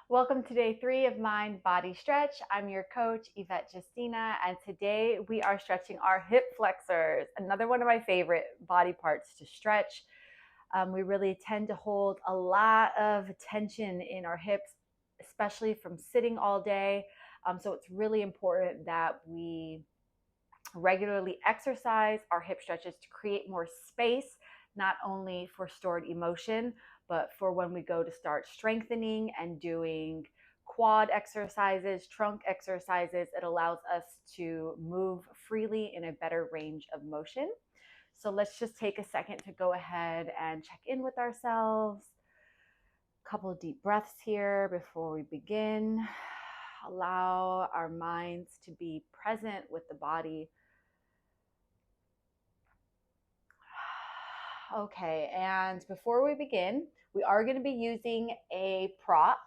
Welcome to day 3 of Mind Body Stretch. I'm your coach, Yvette Justina, and today we are stretching our hip flexors, another one of my favorite body parts to stretch. We really tend to hold a lot of tension in our hips, especially from sitting all day. So it's really important that we regularly exercise our hip stretches to create more space, not only for stored emotion, but for when we go to start strengthening and doing quad exercises, trunk exercises. It allows us to move freely in a better range of motion. So let's just take a second to go ahead and check in with ourselves. A couple of deep breaths here before we begin. Allow our minds to be present with the body. Okay, and before we begin, we are going to be using a prop.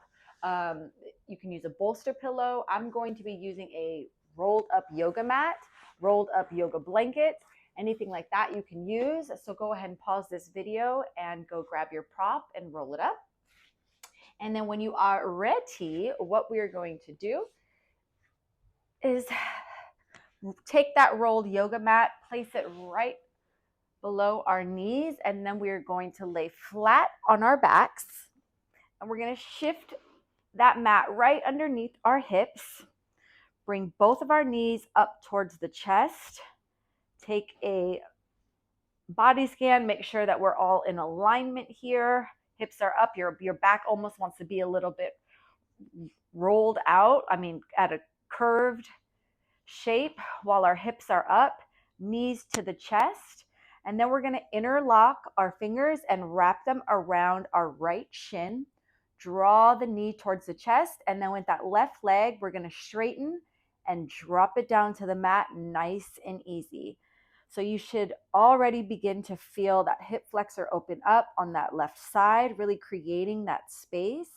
You can use a bolster pillow. I'm going to be using a rolled up yoga mat, rolled up yoga blanket, anything like that you can use. So go ahead and pause this video and go grab your prop and roll it up. And then when you are ready, what we are going to do is take that rolled yoga mat, place it right below our knees, and then we're going to lay flat on our backs, and we're going to shift that mat right underneath our hips. Bring both of our knees up towards the chest. Take a body scan, make sure that we're all in alignment here. Hips are up, your back almost wants to be a little bit rolled out, at a curved shape while our hips are up, knees to the chest. And then we're going to interlock our fingers and wrap them around our right shin. Draw the knee towards the chest. And then with that left leg, we're going to straighten and drop it down to the mat, nice and easy. So you should already begin to feel that hip flexor open up on that left side, really creating that space.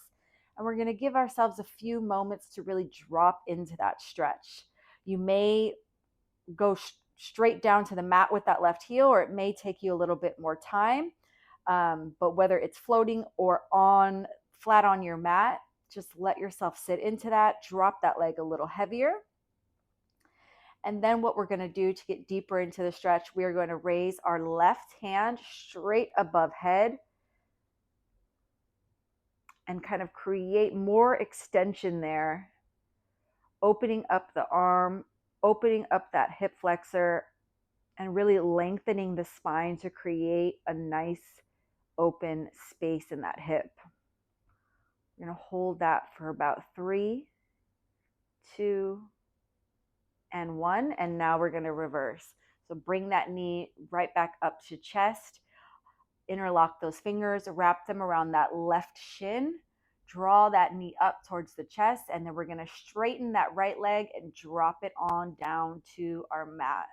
And we're going to give ourselves a few moments to really drop into that stretch. You may go straight down to the mat with that left heel, or it may take you a little bit more time. But whether it's floating or on flat on your mat, just let yourself sit into that. Drop that leg a little heavier. And then what we're going to do to get deeper into the stretch, we are going to raise our left hand straight above head and kind of create more extension there, opening up the arm, opening up that hip flexor, and really lengthening the spine to create a nice open space in that hip. We're going to hold that for about 3, 2, and 1. And now we're going to reverse. So bring that knee right back up to chest. Interlock those fingers, wrap them around that left shin. Draw that knee up towards the chest. And then we're going to straighten that right leg and drop it on down to our mat.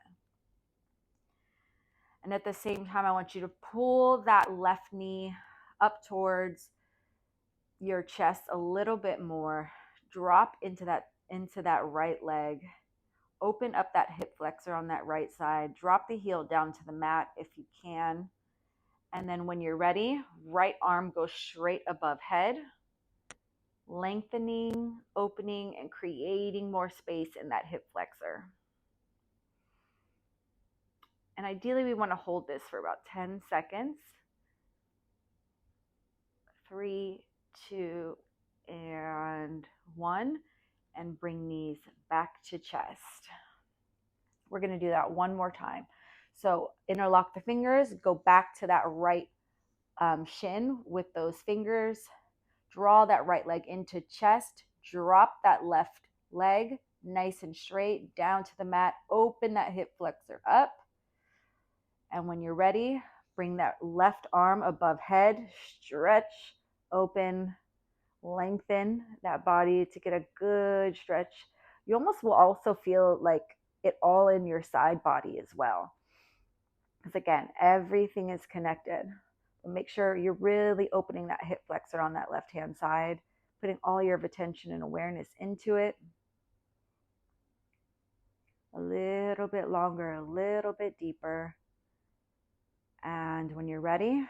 And at the same time, I want you to pull that left knee up towards your chest a little bit more. Drop into that right leg. Open up that hip flexor on that right side. Drop the heel down to the mat if you can. And then when you're ready, right arm goes straight above head, lengthening, opening, and creating more space in that hip flexor. And ideally, we want to hold this for about 10 seconds. 3, 2, and 1. And bring knees back to chest. We're going to do that one more time. So interlock the fingers, go back to that right shin with those fingers. Draw that right leg into chest. Drop that left leg nice and straight down to the mat. Open that hip flexor up. And when you're ready, bring that left arm above head. Stretch, open, lengthen that body to get a good stretch. You almost will also feel like it all in your side body as well. Because again, everything is connected. But make sure you're really opening that hip flexor on that left-hand side, putting all your attention and awareness into it. A little bit longer, a little bit deeper. And when you're ready,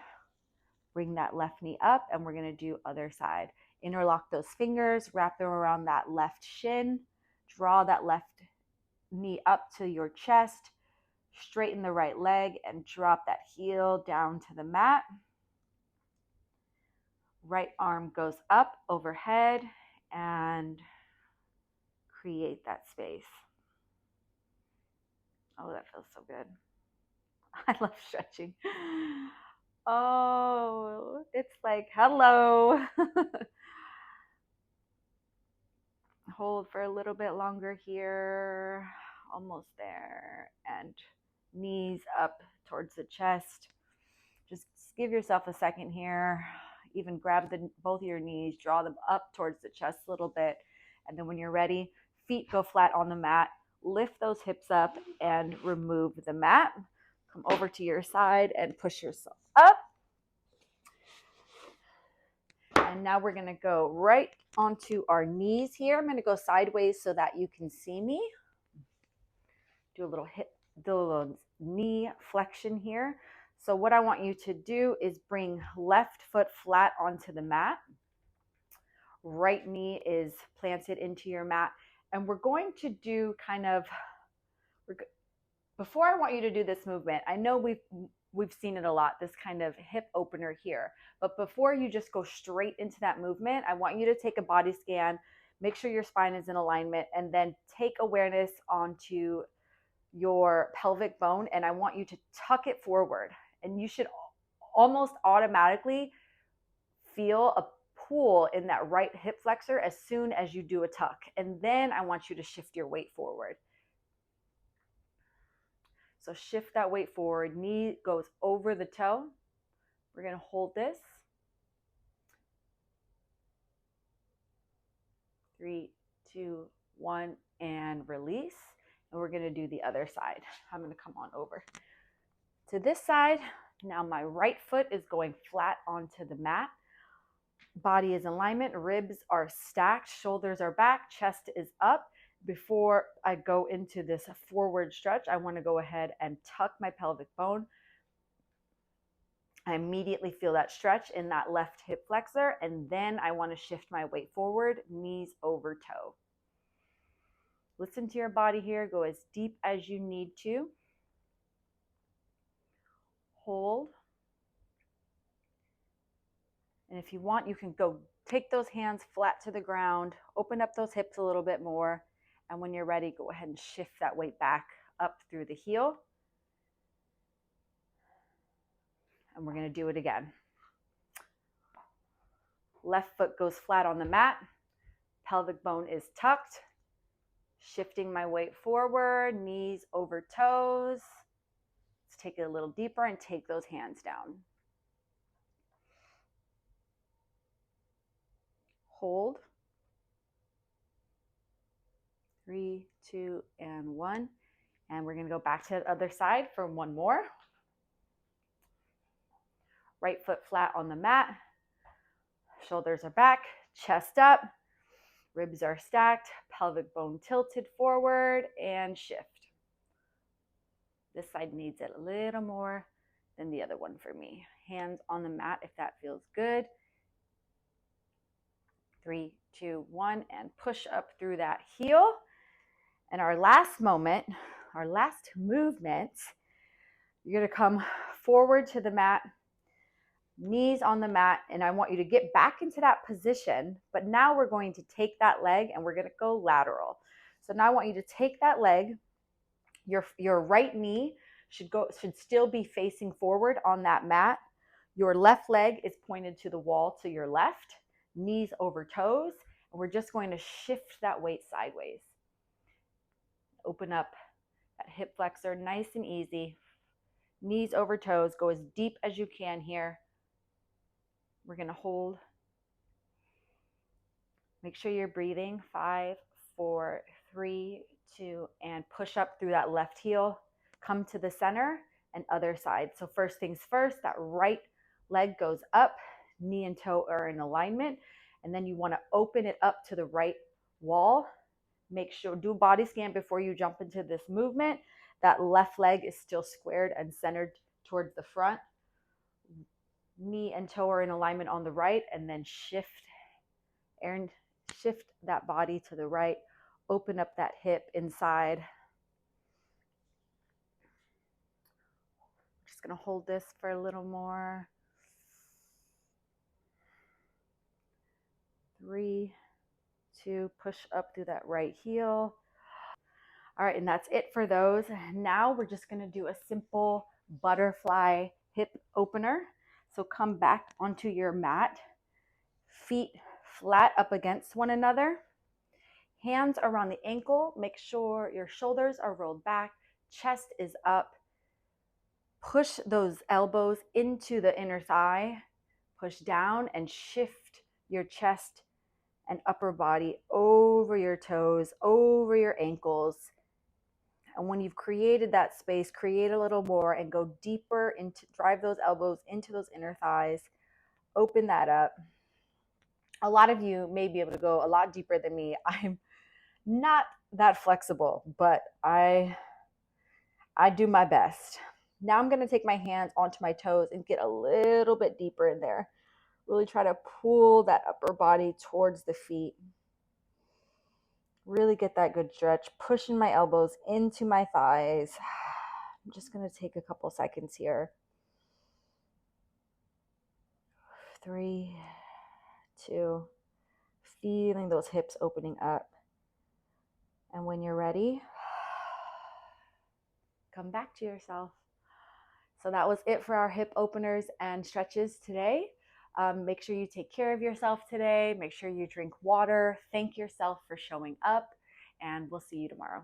bring that left knee up, and we're going to do other side. Interlock those fingers, wrap them around that left shin, draw that left knee up to your chest, straighten the right leg, and drop that heel down to the mat. Right arm goes up overhead and create that space. Oh, that feels so good. I love stretching. Oh, it's like, hello. Hold for a little bit longer here. Almost there. And knees up towards the chest. Just give yourself a second here. Even grab both of your knees, draw them up towards the chest a little bit. And then when you're ready, feet go flat on the mat. Lift those hips up and remove the mat. Come over to your side and push yourself up. And now we're going to go right onto our knees here. I'm going to go sideways so that you can see me. Do a little knee flexion here. So what I want you to do is bring left foot flat onto the mat. Right knee is planted into your mat. And we're going to do before I want you to do this movement, I know we've seen it a lot, this kind of hip opener here. But before you just go straight into that movement, I want you to take a body scan, make sure your spine is in alignment, and then take awareness onto your pelvic bone. And I want you to tuck it forward. And you should almost automatically feel a pull in that right hip flexor as soon as you do a tuck. And then I want you to shift your weight forward. So shift that weight forward. Knee goes over the toe. We're going to hold this. 3, 2, 1, and release. And we're going to do the other side. I'm going to come on over to this side. Now my right foot is going flat onto the mat. Body is in alignment. Ribs are stacked. Shoulders are back. Chest is up. Before I go into this forward stretch, I want to go ahead and tuck my pelvic bone. I immediately feel that stretch in that left hip flexor, and then I want to shift my weight forward, knees over toe. Listen to your body here. Go as deep as you need to. Hold. And if you want, you can go take those hands flat to the ground, open up those hips a little bit more. And when you're ready, go ahead and shift that weight back up through the heel. And we're going to do it again. Left foot goes flat on the mat. Pelvic bone is tucked. Shifting my weight forward, knees over toes. Let's take it a little deeper and take those hands down. Hold. 3, 2, and 1. And we're going to go back to the other side for one more. Right foot flat on the mat. Shoulders are back, chest up. Ribs are stacked, pelvic bone tilted forward, and shift. This side needs it a little more than the other one for me. Hands on the mat if that feels good. 3, 2, 1, and push up through that heel. And our last movement, you're going to come forward to the mat, knees on the mat, and I want you to get back into that position. But now we're going to take that leg and we're going to go lateral. So now I want you to take that leg. Your right knee should still be facing forward on that mat. Your left leg is pointed to the wall to your left, knees over toes, and we're just going to shift that weight sideways. Open up that hip flexor, nice and easy. Knees over toes, go as deep as you can here. We're going to hold. Make sure you're breathing. 5, 4, 3, 2, and push up through that left heel. Come to the center and other side. So first things first, that right leg goes up, knee and toe are in alignment, and then you want to open it up to the right wall. Make sure, do a body scan before you jump into this movement. That left leg is still squared and centered towards the front. Knee and toe are in alignment on the right, and then shift and shift that body to the right. Open up that hip inside. Just going to hold this for a little more. 3, 2, push up through that right heel. All right, and that's it for those. Now we're just going to do a simple butterfly hip opener. So come back onto your mat, feet flat up against one another, hands around the ankle. Make sure your shoulders are rolled back, chest is up. Push those elbows into the inner thigh, push down and shift your chest and upper body over your toes, over your ankles. And when you've created that space, create a little more and go deeper into, drive those elbows into those inner thighs, open that up. A lot of you may be able to go a lot deeper than me. I'm not that flexible, but I do my best. Now I'm going to take my hands onto my toes and get a little bit deeper in there. Really try to pull that upper body towards the feet. Really get that good stretch, pushing my elbows into my thighs. I'm just going to take a couple seconds here. 3, 2, feeling those hips opening up. And when you're ready, come back to yourself. So that was it for our hip openers and stretches today. Make sure you take care of yourself today. Make sure you drink water. Thank yourself for showing up, and we'll see you tomorrow.